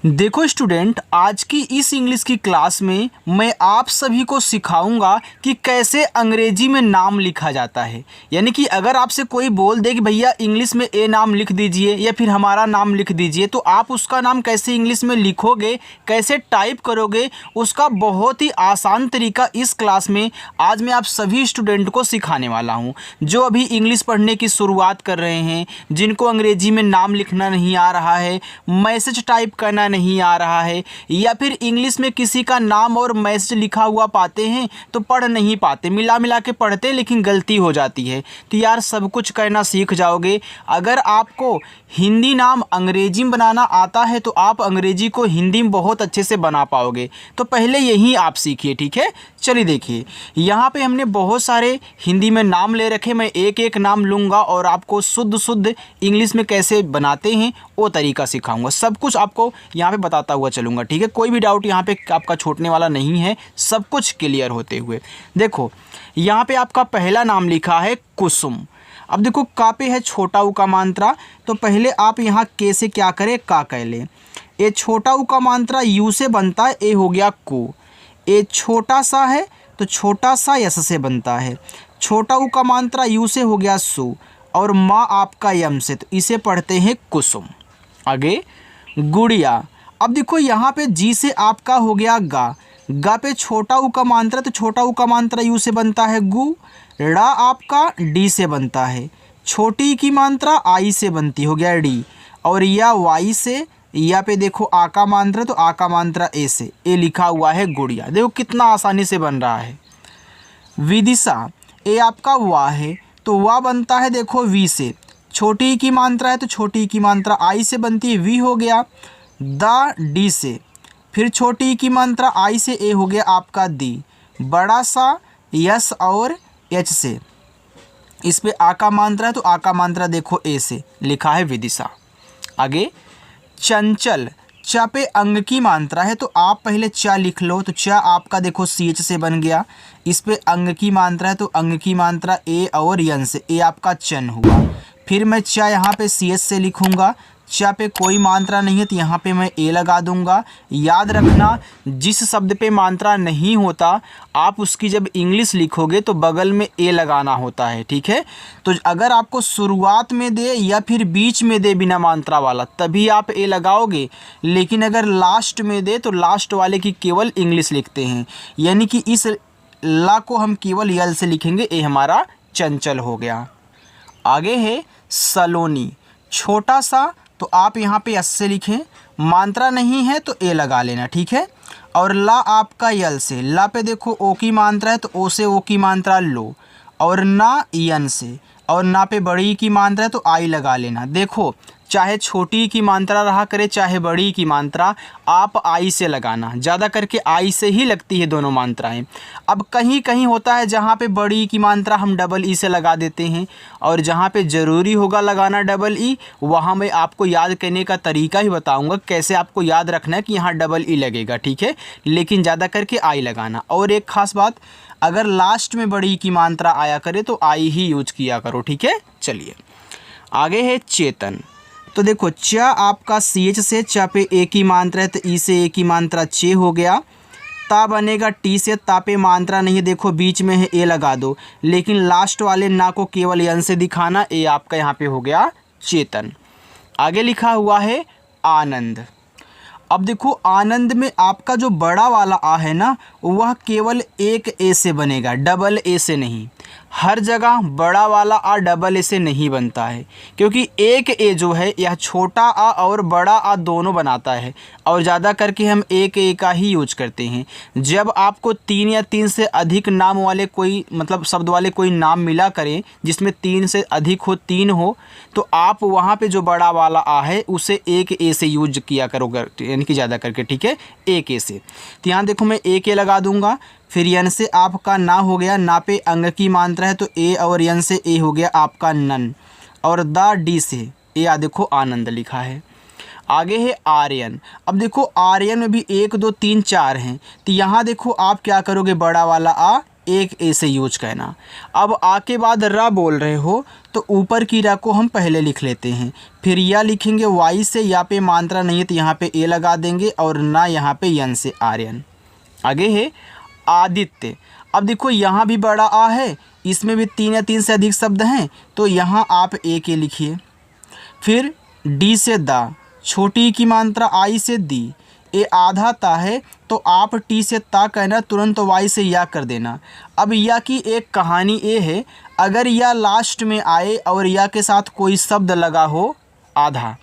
देखो स्टूडेंट, आज की इस इंग्लिश की क्लास में मैं आप सभी को सिखाऊंगा कि कैसे अंग्रेजी में नाम लिखा जाता है। यानी कि अगर आपसे कोई बोल दे कि भैया इंग्लिश में ए नाम लिख दीजिए या फिर हमारा नाम लिख दीजिए, तो आप उसका नाम कैसे इंग्लिश में लिखोगे, कैसे टाइप करोगे, उसका बहुत ही आसान तरीका इस क्लास में आज मैं आप सभी स्टूडेंट को सिखाने वाला हूँ। जो अभी इंग्लिश पढ़ने की शुरुआत कर रहे हैं, जिनको अंग्रेजी में नाम लिखना नहीं आ रहा है, मैसेज टाइप करना नहीं आ रहा है, या फिर इंग्लिश में किसी का नाम और मैसेज लिखा हुआ पाते हैं तो पढ़ नहीं पाते, मिला मिला के पढ़ते हैं लेकिन गलती हो जाती है। तो यार सब कुछ करना सीख जाओगे। अगर आपको हिंदी नाम अंग्रेजी में बनाना आता है तो आप अंग्रेजी को हिंदी में बहुत अच्छे से बना पाओगे। तो पहले यही आप सीखिए, ठीक है। चलिए देखिए, यहाँ पे हमने बहुत सारे हिंदी में नाम ले रखे। मैं एक एक नाम लूँगा और आपको शुद्ध शुद्ध इंग्लिश में कैसे बनाते हैं वो तरीका सिखाऊंगा। सब कुछ आपको यहाँ पे बताता हुआ चलूँगा, ठीक है। कोई भी डाउट यहाँ पे आपका छूटने वाला नहीं है, सब कुछ क्लियर होते हुए। देखो यहाँ पे आपका पहला नाम लिखा है कुसुम। अब देखो का पे है छोटा ऊ का मात्रा, तो पहले आप यहाँ के से क्या करें, का कह लें। ये छोटा ऊ का मात्रा यू से बनता है, ए हो गया को। ये छोटा सा है तो छोटा सा यस से बनता है। छोटा ऊ का मात्रा यू से हो गया सु, और माँ आपका यम से, तो इसे पढ़ते हैं कुसुम। आगे गुड़िया। अब देखो यहाँ पे जी से आपका हो गया गा। गा पे छोटा ऊ का मात्रा, तो छोटा ऊ का मात्रा यू से बनता है गु। ड़ा आपका डी से बनता है। छोटी की मात्रा आई से बनती, हो गया डी। और या वाई से, या पे देखो आ का मात्रा, तो आ का मात्रा ए से, ए लिखा हुआ है गुड़िया। देखो कितना आसानी से बन रहा है। विदिशा, ए आपका वाह है, तो वाह बनता है देखो वी से। छोटी की मात्रा है तो छोटी की मात्रा आई से बनती है, वी हो गया। द डी से, फिर छोटी की मात्रा आई से, ए हो गया आपका दी। बड़ा सा यस और एच से, इस पे आ का मात्रा है तो आ का मात्रा देखो ए से, लिखा है विदिशा। आगे चंचल। च पे अंग की मात्रा है तो आप पहले च लिख लो, तो च आपका देखो सी एच से बन गया। इस पे अंग की मात्रा है तो अंग की मात्रा ए और यन से, ए आपका चन हुआ। फिर मैं च यहाँ पे सी एच से लिखूँगा। च पे कोई मात्रा नहीं है तो यहाँ पे मैं ए लगा दूंगा। याद रखना, जिस शब्द पे मात्रा नहीं होता आप उसकी जब इंग्लिश लिखोगे तो बगल में ए लगाना होता है, ठीक है। तो अगर आपको शुरुआत में दे या फिर बीच में दे बिना मात्रा वाला, तभी आप ए लगाओगे। लेकिन अगर लास्ट में दे तो लास्ट वाले की केवल इंग्लिश लिखते हैं, यानी कि इस ला को हम केवल यल से लिखेंगे। ए हमारा चंचल हो गया। आगे है सलोनी। छोटा सा तो आप यहाँ पे एस से लिखें, मात्रा नहीं है तो ए लगा लेना, ठीक है। और ला आपका यल से, ला पे देखो ओ की मात्रा है तो ओ से ओ की मात्रा लो। और ना यन से, और ना पे बड़ी की मात्रा है तो आई लगा लेना। देखो चाहे छोटी की मात्रा रहा करे चाहे बड़ी की मात्रा, आप आई से लगाना। ज़्यादा करके आई से ही लगती है दोनों मात्राएं। अब कहीं कहीं होता है जहाँ पे बड़ी की मात्रा हम डबल ई से लगा देते हैं, और जहाँ पे ज़रूरी होगा लगाना डबल ई, वहाँ मैं आपको याद करने का तरीका ही बताऊँगा कैसे आपको याद रखना है कि यहाँ डबल ई लगेगा, ठीक है। लेकिन ज़्यादा करके आई लगाना। और एक ख़ास बात, अगर लास्ट में बड़ी की मात्रा आया करे तो आई ही यूज किया करो, ठीक है। चलिए आगे है चेतन। तो देखो च आपका सी एच से, च पे ए की मात्रा है तो ई से ए की मात्रा चे हो गया। ता बनेगा टी से, ता पे मात्रा नहीं है, देखो बीच में है, ए लगा दो। लेकिन लास्ट वाले ना को केवल यन से दिखाना, ए आपका यहाँ पे हो गया चेतन। आगे लिखा हुआ है आनंद। अब देखो आनंद में आपका जो बड़ा वाला आ है ना, वह केवल एक ए से बनेगा, डबल ए से नहीं। हर जगह बड़ा वाला आ डबल ए से नहीं बनता है, क्योंकि एक ए जो है यह छोटा आ और बड़ा आ दोनों बनाता है, और ज़्यादा करके हम एक ए का ही यूज करते हैं। जब आपको 3 या 3 से अधिक नाम वाले कोई मतलब शब्द वाले कोई नाम मिला करें जिसमें 3 से अधिक हो, 3 हो, तो आप वहाँ पे जो बड़ा वाला आ है उसे एक ए से यूज किया करोगे, यानी कि ज़्यादा करके, ठीक है, एक ए से। तो यहाँ देखो मैं एक ए लगा दूँगा। फिर यन से आपका ना हो गया, ना पे अंग की मात्रा है तो ए, और यन से ए हो गया आपका नन। और द डी से ए, आ देखो आनंद लिखा है। आगे है आर्यन। अब देखो आर्यन में भी 1 2 3 4 हैं, तो यहाँ देखो आप क्या करोगे, बड़ा वाला आ एक ए से यूज कहना। अब आ के बाद रा बोल रहे हो तो ऊपर की रा को हम पहले लिख लेते हैं, फिर या लिखेंगे वाई से, या पे मात्रा नहीं है तो यहाँ पे ए लगा देंगे, और ना यहाँ पे यन से आर्यन। आगे है आदित्य। अब देखो यहाँ भी बड़ा आ है, इसमें भी 3 या 3 से अधिक शब्द हैं, तो यहाँ आप ए के लिखिए। फिर डी से दा, छोटी की मात्रा आई से दी, ए आधा ता है तो आप टी से ता कहना, तुरंत वाई से या कर देना। अब या की एक कहानी ये है, अगर या लास्ट में आए और या के साथ कोई शब्द लगा हो आधा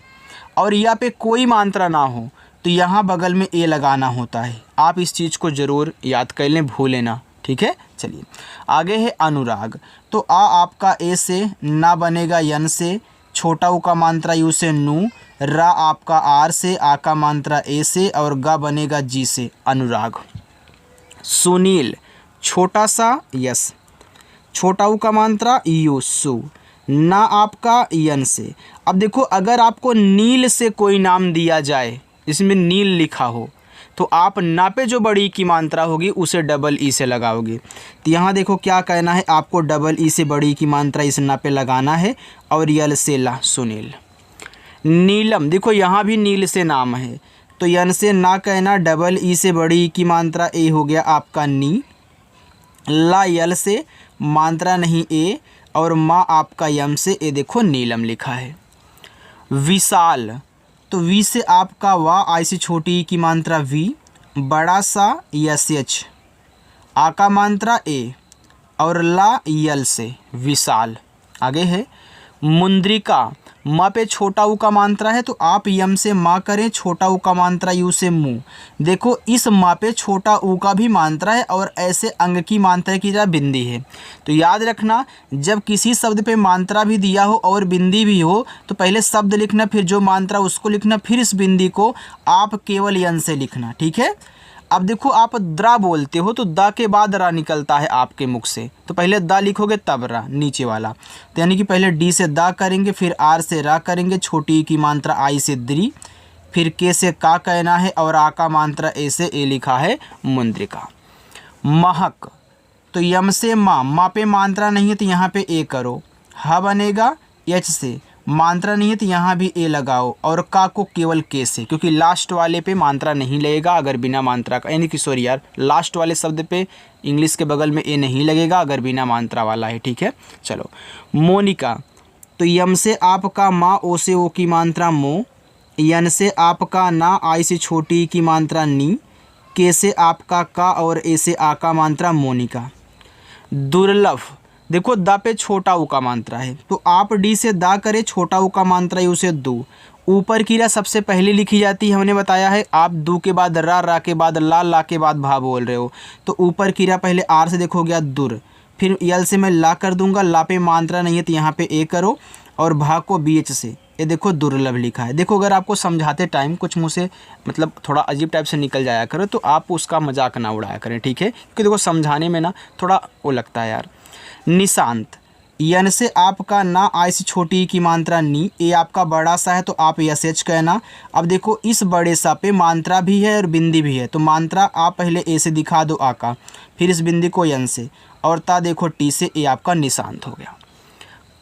और या पे कोई मात्रा ना हो तो यहाँ बगल में ए लगाना होता है। आप इस चीज़ को ज़रूर याद कर लें, भूलें ना, ठीक है। चलिए आगे है अनुराग। तो आ आपका ए से, ना बनेगा यन से, छोटा ऊ का मात्रा यू से नू, रा आपका आर से, आ का मात्रा ए से, और गा बनेगा जी से अनुराग। सुनील, छोटा सा यस, छोटा ऊ का मात्रा यू सु, ना आपका यन से। अब देखो अगर आपको नील से कोई नाम दिया जाए, इसमें नील लिखा हो, तो आप ना पे जो बड़ी की मात्रा होगी उसे डबल ई से लगाओगे। तो यहाँ देखो क्या कहना है, आपको डबल ई से बड़ी की मात्रा इस ना पे लगाना है, और यल से ला सुनील। नीलम, देखो यहाँ भी नील से नाम है तो यन से ना कहना, डबल ई से बड़ी की मात्रा ए हो गया आपका नी, ला यल से मात्रा नहीं ए, और माँ आपका यम से, ए देखो नीलम लिखा है। विशाल, तो वी से आपका वा, आई से छोटी की मात्रा वी, बड़ा सा यस एच, आ का मात्रा ए, और ला यल से विशाल। आगे है मुंद्रिका। माँ पे छोटा ऊ का मात्रा है तो आप यम से माँ करें, छोटा ऊ का मात्रा यू से मुँह। देखो इस माँ पे छोटा ऊ का भी मात्रा है और ऐसे अंग की मात्रा की जगह बिंदी है। तो याद रखना, जब किसी शब्द पे मात्रा भी दिया हो और बिंदी भी हो तो पहले शब्द लिखना, फिर जो मात्रा उसको लिखना, फिर इस बिंदी को आप केवल यन से लिखना, ठीक है। अब देखो आप द्रा बोलते हो तो दा के बाद रा निकलता है आपके मुख से, तो पहले दा लिखोगे तब रा नीचे वाला, तो यानी कि पहले डी से दा करेंगे, फिर आर से रा करेंगे, छोटी की मात्रा आई से द्री, फिर के से का कहना है, और आ का मात्रा ए से ए लिखा है मुंद्रिका। महक, तो यम से माँ, माँ पे मात्रा नहीं है तो यहाँ पे ए करो, हा बनेगा एच से, मात्रा नहीं है तो यहाँ भी ए लगाओ, और का को केवल के से, क्योंकि लास्ट वाले पे मात्रा नहीं लगेगा अगर बिना मात्रा का, यानी कि सॉरी यार, लास्ट वाले शब्द पे इंग्लिश के बगल में ए नहीं लगेगा अगर बिना मात्रा वाला है, ठीक है। चलो मोनिका, तो यम से आपका माँ, ओ से ओ की मात्रा मो, यन से आपका ना, आई से छोटी की मात्रा नी, के से आपका का, और ए से आ का मात्रा मोनिका। दुर्लभ, देखो दा पे छोटा ऊ का मात्रा है तो आप डी से दा करें, छोटा ऊ का मात्रा यू से दू, ऊपर की रा सबसे पहले लिखी जाती है, हमने बताया है। आप दू के बाद रा, रा के बाद ला, ला के बाद भा बोल रहे हो तो ऊपर की रा पहले आर से देखो गया दुर, फिर यल से मैं ला कर दूंगा, ला पे मात्रा नहीं है तो यहाँ पे ए करो, और भा को बी एच से, ये देखो दुर्लभ लिखा है। देखो अगर आपको समझाते टाइम कुछ मुँह से मतलब थोड़ा अजीब टाइप से निकल जाया करो तो आप उसका मजाक ना उड़ाया करें, ठीक है, क्योंकि देखो समझाने में ना थोड़ा वो लगता है यार। निशांत, यन से आपका ना, आई से छोटी की मात्रा नी, ए आपका बड़ा सा है तो आप यस एच कहना। अब देखो इस बड़े सा पे मात्रा भी है और बिंदी भी है, तो मात्रा आप पहले ए से दिखा दो आ का, फिर इस बिंदी को यन से, और ता देखो टी से, ए आपका निशांत हो गया।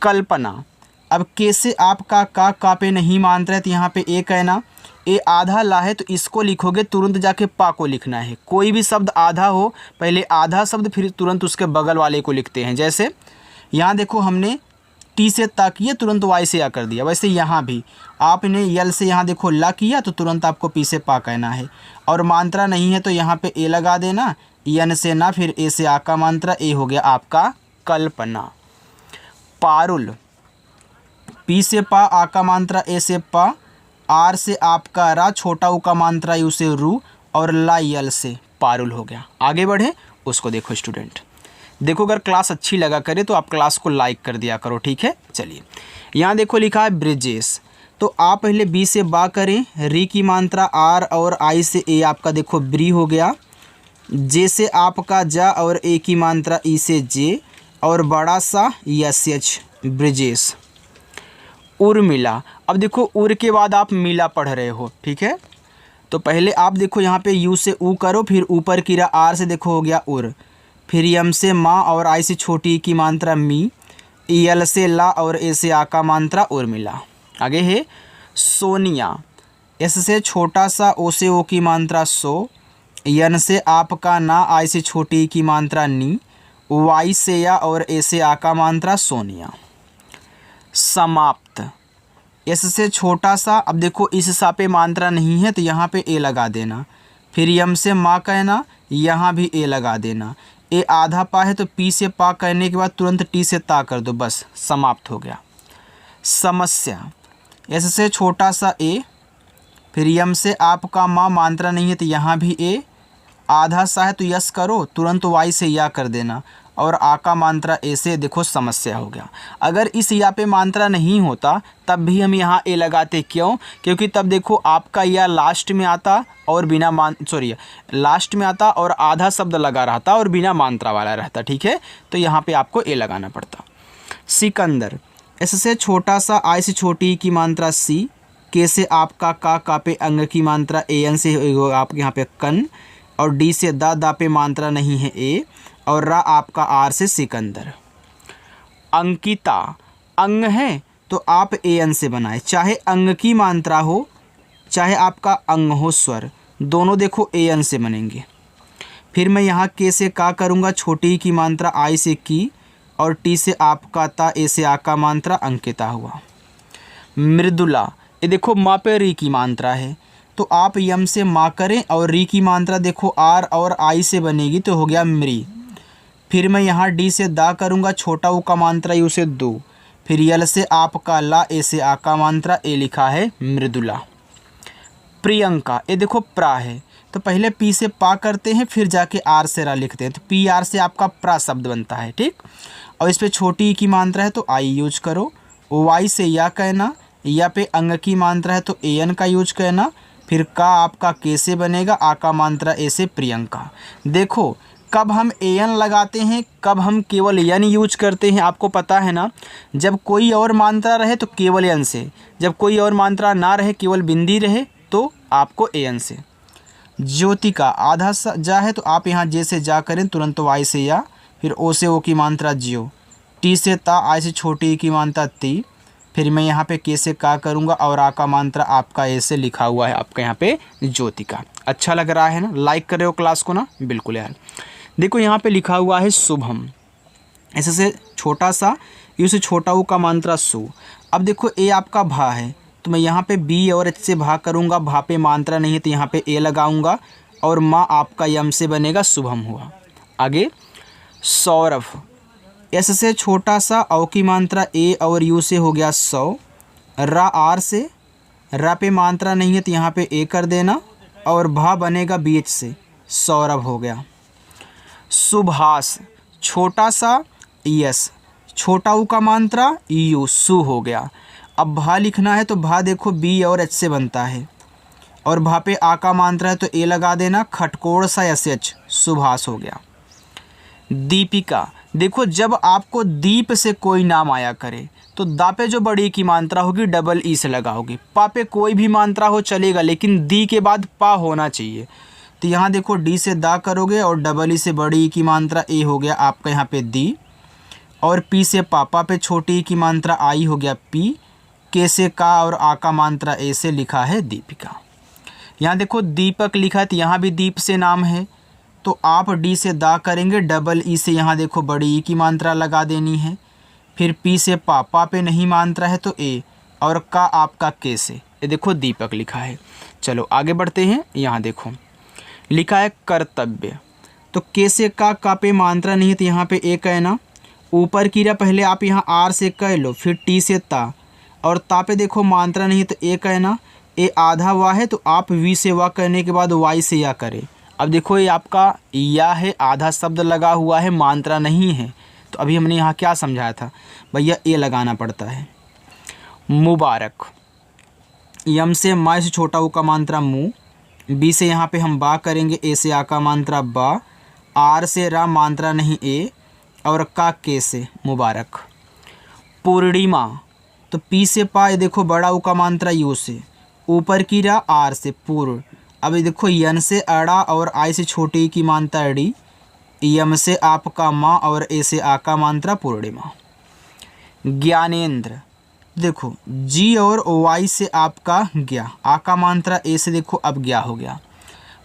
कल्पना, अब के से आपका का पे नहीं मात्रा है तो यहाँ पे ए कहना, ए आधा ला है तो इसको लिखोगे, तुरंत जाके पा को लिखना है। कोई भी शब्द आधा हो पहले आधा शब्द फिर तुरंत उसके बगल वाले को लिखते हैं। जैसे यहाँ देखो हमने टी से ता किया, तुरंत वाई से या कर दिया, वैसे यहाँ भी आपने यल से यहाँ देखो ला किया तो तुरंत आपको पी से पा कहना है, और मात्रा नहीं है तो यहाँ पे ए लगा देना, यन से ना, फिर ए से आ का मात्रा, ए हो गया आपका कल्पना। पारुल, पी से पा, आ का मात्रा ए से पा, आर से आपका रा, छोटा ऊ का मात्रा यू से रू, और ला यल से पारुल हो गया। आगे बढ़े उसको देखो स्टूडेंट, देखो अगर क्लास अच्छी लगा करे तो आप क्लास को लाइक कर दिया करो, ठीक है। चलिए यहाँ देखो लिखा है ब्रिजेश, तो आप पहले बी से बा करें, री की मात्रा आर, और आई से ए आपका देखो ब्री हो गया, जे से आपका जा, और ए की मात्रा ई से जे, और बड़ा सा यस एच ब्रिजेश। उर्मिला, अब देखो उर के बाद आप मिला पढ़ रहे हो, ठीक है, तो पहले आप देखो यहाँ पे यू से ऊ करो, फिर ऊपर की रा आर से देखो हो गया उर, फिर यम से माँ और आई से छोटी की मात्रा मी, यल से ला और ए से आ का मात्रा उर्मिला। आगे है सोनिया, एस से छोटा सा ओ से ओ की मात्रा सो, यन से आप का ना आई से छोटी की मात्रा नी, वाई से या और ए से आ का मात्रा सोनिया। समाप्त, एस से छोटा सा, अब देखो इस सा पे मात्रा नहीं है तो यहाँ पे ए लगा देना, फिर यम से माँ कहना, यहाँ भी ए लगा देना। ए आधा पा है तो पी से पा कहने के बाद तुरंत टी से ता कर दो, बस समाप्त हो गया। समस्या, एस से छोटा सा ए, फिर यम से आपका माँ मात्रा नहीं है तो यहाँ भी ए, आधा सा है तो यस करो, तुरंत वाई से या कर देना और आ का मात्रा ए से, देखो समस्या हो गया। अगर इस या पे मात्रा नहीं होता तब भी हम यहाँ ए लगाते, क्यों? क्योंकि तब देखो आपका या लास्ट में आता और बिना लास्ट में आता और आधा शब्द लगा रहता और बिना मात्रा वाला रहता, ठीक है, तो यहाँ पे आपको ए लगाना पड़ता। सिकंदर, एस से छोटा सा आई से छोटी की मात्रा सी, के से आपका का पे अंग की मात्रा ए, एन से आपके यहाँ पे कन, और डी से दा पे मात्रा नहीं है ए, और रा आपका आर से सिकंदर। अंकिता, अंग है तो आप ए एन से बनाए, चाहे अंग की मात्रा हो चाहे आपका अंग हो स्वर, दोनों देखो ए एन से बनेंगे। फिर मैं यहाँ के से का करूँगा, छोटी की मात्रा आई से की, और टी से आपका ता, ए से आ का मात्रा अंकिता हुआ। मृदुला, ये देखो माँ पे री की मात्रा है तो आप यम से माँ करें और री की मात्रा देखो आर और आई से बनेगी तो हो गया मृ। फिर मैं यहाँ डी से दा करूँगा, छोटा ऊ का मात्रा यू से दो, फिर यल से आपका ला, ए से आ का मात्रा ए लिखा है मृदुला। प्रियंका, ये देखो प्रा है तो पहले पी से पा करते हैं फिर जाके आर से रा लिखते हैं, तो पी आर से आपका प्रा शब्द बनता है, ठीक। और इस पर छोटी की मात्रा है तो आई यूज करो, वाई से या कहना, या पे अंग की मात्रा है तो ए एन का यूज करना, फिर का आपका के से बनेगा, आ का मात्रा ए से प्रियंका। देखो कब हम ए एन लगाते हैं, कब हम केवल एन यूज करते हैं, आपको पता है ना। जब कोई और मात्रा रहे तो केवल एन से, जब कोई और मात्रा ना रहे केवल बिंदी रहे तो आपको ए एन से। ज्योतिका, आधा सा जा है तो आप यहाँ जे से जा करें तुरंत वाई से या, फिर ओ से ओ की मात्रा ज्यो, टी से ता, आई से छोटी की मात्रा ती, फिर मैं यहाँ पे के से का करूँगा और आ का मात्रा आपका ए से लिखा हुआ है आपका यहाँ पे ज्योतिका। अच्छा लग रहा है ना, लाइक कर रहे हो क्लास को ना, बिल्कुल यार। देखो यहाँ पे लिखा हुआ है शुभम, ऐसे से छोटा सा, यू से छोटा ऊ का मात्रा सु। अब देखो ए आपका भा है तो मैं यहाँ पे बी और एच से भा करूँगा, भा पे मात्रा नहीं है तो यहाँ पे ए लगाऊँगा, और माँ आपका यम से बनेगा शुभम हुआ। आगे सौरभ, एस से छोटा सा, औ की मात्रा ए और यू से हो गया सौ, रा आर से, रा पे मात्रा नहीं है तो यहाँ पे ए कर देना, और भा बनेगा बी एच से, सौरभ हो गया। सुभाष, छोटा सा यस, छोटा ऊ का मात्रा यू, सु हो गया। अब भा लिखना है तो भा देखो बी और एच से बनता है, और भा पे आ का मात्रा है तो ए लगा देना, खटकोड़ सा एस एच, सुभाष हो गया। दीपिका, देखो जब आपको दीप से कोई नाम आया करे तो दा पे जो बड़ी की मात्रा होगी डबल ई से लगाओगे, पा पे कोई भी मात्रा हो चलेगा लेकिन दी के बाद पा होना चाहिए। तो यहाँ देखो डी से दा करोगे और डबल ई से बड़ी की मात्रा ए हो गया आपका यहाँ पे दी, और पी से पापा पे छोटी की मात्रा आई हो गया पी, के से का और आ का मात्रा ए से लिखा है दीपिका। यहाँ देखो दीपक लिखा है तो यहाँ भी दीप से नाम है तो आप डी से दा करेंगे, डबल ई से यहाँ देखो बड़ी ई की मात्रा लगा देनी है, फिर पी से पापा पे नहीं मात्रा है तो ए, और का आपका के से, ये देखो दीपक लिखा है। चलो आगे बढ़ते हैं। यहाँ देखो लिखा है कर्तव्य, तो के से का पे मात्रा नहीं है तो यहाँ पे ए कहना, ऊपर की रा पहले आप यहाँ आर से कह लो, फिर टी से ता, और ता पे देखो मात्रा नहीं है तो ए कहना, ए आधा वा है तो आप वी से वा कहने के बाद वाई से या करें। अब देखो ये आपका या है, आधा शब्द लगा हुआ है, मात्रा नहीं है, तो अभी हमने यहाँ क्या समझाया था भैया, ए लगाना पड़ता है। मुबारक, यम से मा से छोटा ऊ का मात्रा मु, बी से यहाँ पे हम बा करेंगे, ए से आ का मात्रा बा, आर से रा मात्रा नहीं ए, और का के से मुबारक। पूर्णिमा, तो पी से पा, ये देखो बड़ा ऊ का मात्रा यू से, ऊपर की रा आर से पूर्ण। अब ये देखो यन से अड़ा और आई से छोटी की मात्रा अड़ी, यम से आपका माँ और ए से आ का मात्रा पूर्णिमा। ज्ञानेंद्र, देखो जी और वाई से आपका ज्ञा, आ का मात्रा ए से देखो अब ज्ञा हो गया।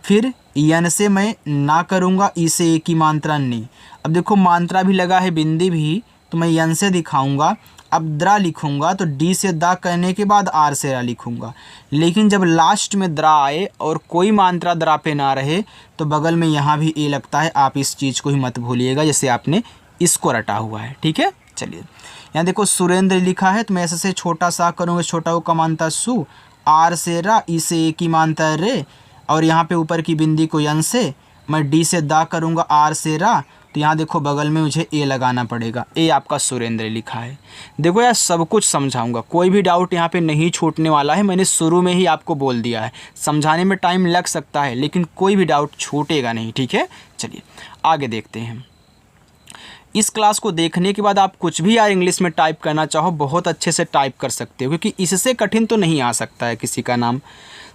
फिर यन से मैं ना करूँगा, ई से ए की मात्रा नी। अब देखो मात्रा भी लगा है, बिंदी भी, तो मैं यन से दिखाऊंगा। अब द्रा लिखूंगा तो डी से दा कहने के बाद आर से रा लिखूंगा। लेकिन जब लास्ट में द्रा आए और कोई मात्रा द्रा पे ना रहे तो बगल में यहाँ भी ए लगता है। आप इस चीज़ को ही मत भूलिएगा जैसे आपने इसको रटा हुआ है, ठीक है। चलिए यहाँ देखो सुरेंद्र लिखा है तो मैं ऐसे से छोटा सा करूँगा, छोटा वो का मानता सु, आर से रा, ई से ए की मानता रे, और यहाँ पे ऊपर की बिंदी को यन से, मैं डी से दा करूँगा, आर से रा, तो यहाँ देखो बगल में मुझे ए लगाना पड़ेगा। ए आपका सुरेंद्र लिखा है। देखो यार सब कुछ समझाऊंगा, कोई भी डाउट यहाँ पे नहीं छूटने वाला है। मैंने शुरू में ही आपको बोल दिया है, समझाने में टाइम लग सकता है लेकिन कोई भी डाउट छूटेगा नहीं, ठीक है। चलिए आगे देखते हैं। इस क्लास को देखने के बाद आप कुछ भी यार इंग्लिश में टाइप करना चाहो बहुत अच्छे से टाइप कर सकते हो, क्योंकि इससे कठिन तो नहीं आ सकता है किसी का नाम।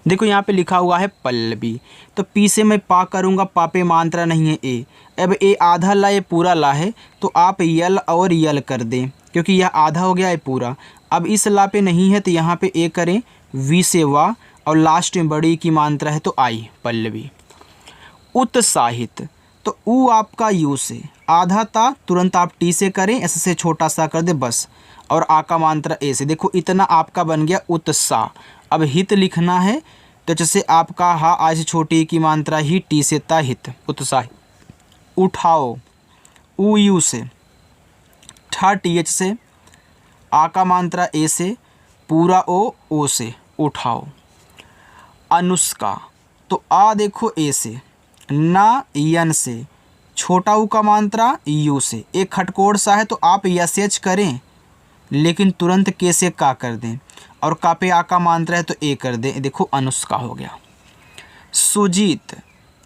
देखो यहाँ पे लिखा हुआ है पल्लवी, तो पी से मैं पा करूँगा, पा पे मात्रा नहीं है ए। अब ए आधा ला ये पूरा ला है तो आप यल और यल कर दें, क्योंकि यह आधा हो गया है पूरा। अब इस ला पे नहीं है तो यहाँ पे ए करें, वी से वा, और लास्ट में बड़ी की मात्रा है तो आई, पल्लवी। उत्साहित, तो ऊ आपका यू से, आधा था तुरंत आप टी से करें, ऐसे से छोटा सा कर दे बस, और आ का मात्रा ए से। देखो इतना आपका बन गया उत्साह। अब हित लिखना है तो जैसे आपका हा आज से छोटी की मात्रा ही, टी से ता हित, उत्साह। उठाओ, ऊ यू से, ठा टी एच से, आ का मात्रा ए से, पूरा ओ से, उठाओ। अनुष्का, तो आ देखो ए से, ना यन से, छोटा ऊ का मात्रा यू से। एक खटकोड़ सा है तो आप यस एच करें लेकिन तुरंत के से का कर दें, और का पे आ का मात्रा है तो ए कर दें। देखो अनुष्का हो गया। सुजीत,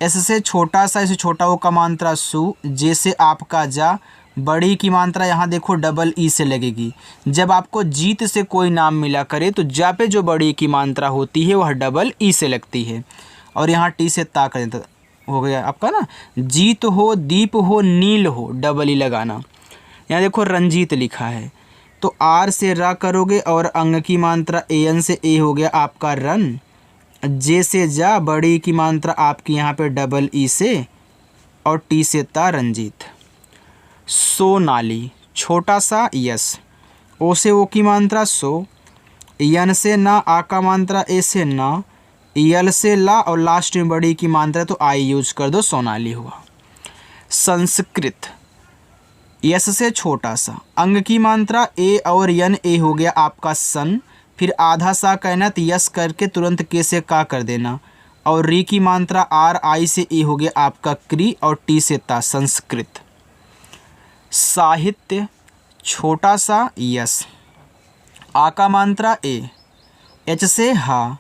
ऐसे से छोटा सा, ऐसे छोटा वो का मात्रा सु, जैसे आपका जा, बड़ी की मात्रा यहाँ देखो डबल ई से लगेगी। जब आपको जीत से कोई नाम मिला करे तो जा पे जो बड़ी की मात्रा होती है वह डबल ई से लगती है, और यहाँ टी से ता करें तो हो गया आपका ना, जीत हो, दीप हो, नील हो, डबल ई लगाना। यहाँ देखो रंजीत लिखा है तो आर से रा करोगे और अंग की मात्रा ए एन से ए हो गया आपका रन। जे से जा, बड़ी की मात्रा आपकी यहाँ पे डबल ई से, और टी से ता रंजीत। सोनाली, छोटा सा यस, ओ से ओ की मात्रा सो, यन से ना, आ का मात्रा ए से ना, यल से ला, और लास्ट में बड़ी की मात्रा तो आई यूज कर दो, सोनाली हुआ। संस्कृत, यस से छोटा सा, अंग की मात्रा ए और यन, ए हो गया आपका सन, फिर आधा सा कहना तो यस करके तुरंत के से का कर देना, और री की मात्रा आर, आई से ए हो गया आपका क्री, और टी से ता, संस्कृत। साहित्य, छोटा सा यस, आ का मात्रा ए, एच से हा,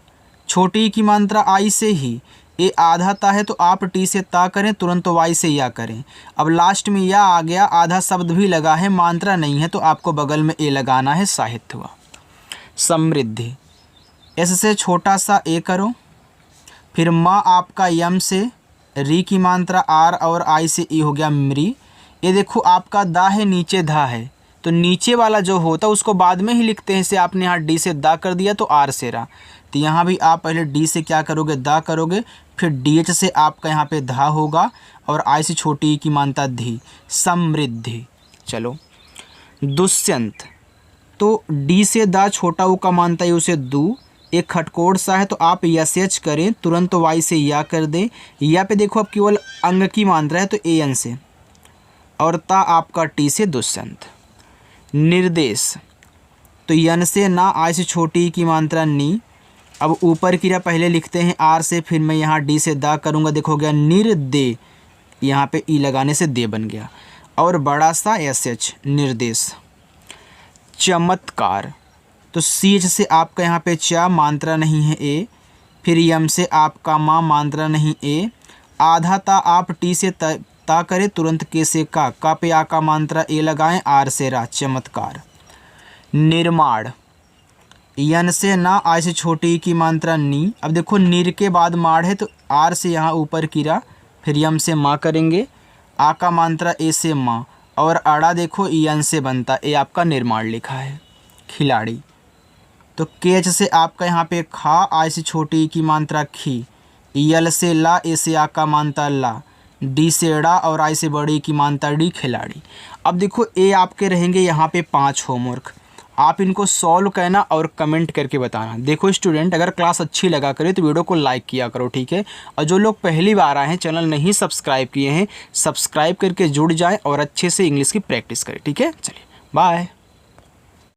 छोटी की मात्रा आई से ही, ए आधा ता है तो आप टी से ता करें, तुरंत तो वाई से या करें। अब लास्ट में या आ गया, आधा शब्द भी लगा है, मात्रा नहीं है तो आपको बगल में ए लगाना है, साहित्य हुआ। समृद्धि, एस से छोटा सा ए करो, फिर माँ आपका यम से, री की मात्रा आर और आई से ई हो गया मृ। ये देखो आपका दा है, नीचे धा है, तो नीचे वाला जो होता है उसको बाद में ही लिखते हैं। इसे आपने यहाँ डी से दा कर दिया तो आर से रा, तो यहाँ भी आप पहले डी से क्या करोगे, दा करोगे, फिर डी एच से आपका यहाँ पे धा होगा, और आई से छोटी की मानता धी, समृद्धि। चलो दुष्यंत, तो डी से दा, छोटा ऊ का मानता है उसे दू, एक खटकोड़ सा है तो आप यस एच करें, तुरंत तो वाई से या कर दें। या पे देखो अब केवल अंग की मात्रा है तो ए एन से, और ता आपका टी से दुष्यंत। निर्देश, तो यन से ना, आई से छोटी की मात्रा नी। अब ऊपर की पहले लिखते हैं आर से, फिर मैं यहाँ डी से दा करूँगा, देखो गया निर्दे, यहाँ पे ई लगाने से दे बन गया, और बड़ा सा एस एच, निर्देश। चमत्कार, तो सी एच से आपका यहाँ पे चा, मात्रा नहीं है ए, फिर यम से आपका माँ, मात्रा नहीं ए, आधा ता आप टी से ता करें, तुरंत के से का पे आ का मात्रा ए लगाएं, आर से रा, चमत्कार। निर्माण, यन से ना, आई से छोटी की मात्रा नी। अब देखो निर के बाद माड़ है तो आर से यहाँ ऊपर की रा, फिर यम से माँ करेंगे, आ का मात्रा ए से माँ, और अड़ा देखो ईयन से बनता, ए आपका निर्माण लिखा है खिलाड़ी। तो केच से आपका यहाँ पे खा, आई से छोटी की मात्रा खी, यल से ला, ए से आ का मात्रा ला, डी से ड़ा और आई से बड़ी की मात्रा डी खिलाड़ी। अब देखो ए आपके रहेंगे यहाँ पे 5 होमवर्क, आप इनको सॉल्व करना और कमेंट करके बताना। देखो स्टूडेंट, अगर क्लास अच्छी लगा करे तो वीडियो को लाइक किया करो, ठीक है। और जो लोग पहली बार आए हैं, चैनल नहीं सब्सक्राइब किए हैं, सब्सक्राइब करके जुड़ जाएं और अच्छे से इंग्लिश की प्रैक्टिस करें, ठीक है। चलिए बाय।